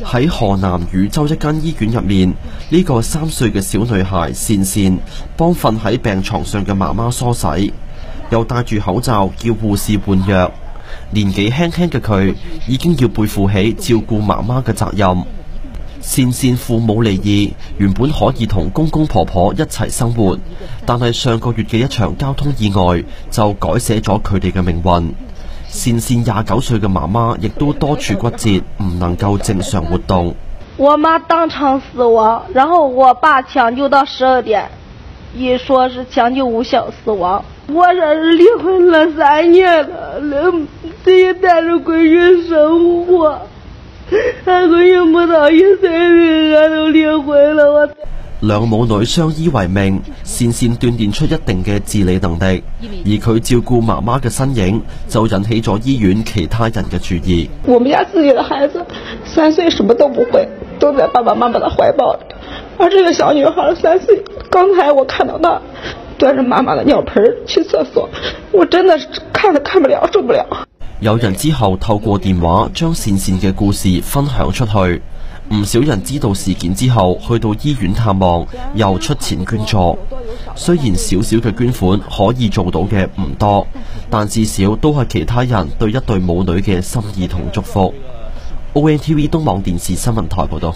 喺河南禹州一間醫院入面，呢個3歲嘅小女孩善善幫瞓喺病床上嘅媽媽梳洗，又戴住口罩叫護士換藥。年紀輕輕嘅佢已經要背負起照顧媽媽嘅責任。善善父母離異，原本可以同公公婆婆一齊生活，但係上個月嘅一場交通意外就改寫咗佢哋嘅命運。善善29歲嘅媽媽亦都多處骨折，唔能夠正常活動。我媽當場死亡，然後我爸搶救到12點，一說是搶救無效死亡。我這是離婚了3年了，自己帶着閨女生活，俺閨女不到1歲命，俺都離婚了。我兩母女相依為命，善善鍛煉出一定嘅自理能力，而佢照顧媽媽嘅身影就引起咗醫院其他人嘅注意。我們家自己的孩子3歲什麼都不會，都在爸爸媽媽的懷抱裡，而這個小女孩3歲，剛才我看到她端着媽媽的尿盆去廁所，我真的是看不了，受不了。有人之後透過電話將善善嘅故事分享出去，唔少人知道事件之後去到醫院探望，又出錢捐助。雖然少少嘅捐款可以做到嘅唔多，但至少都係其他人對一對母女嘅心意同祝福。ONTV 東網電視新聞台報道。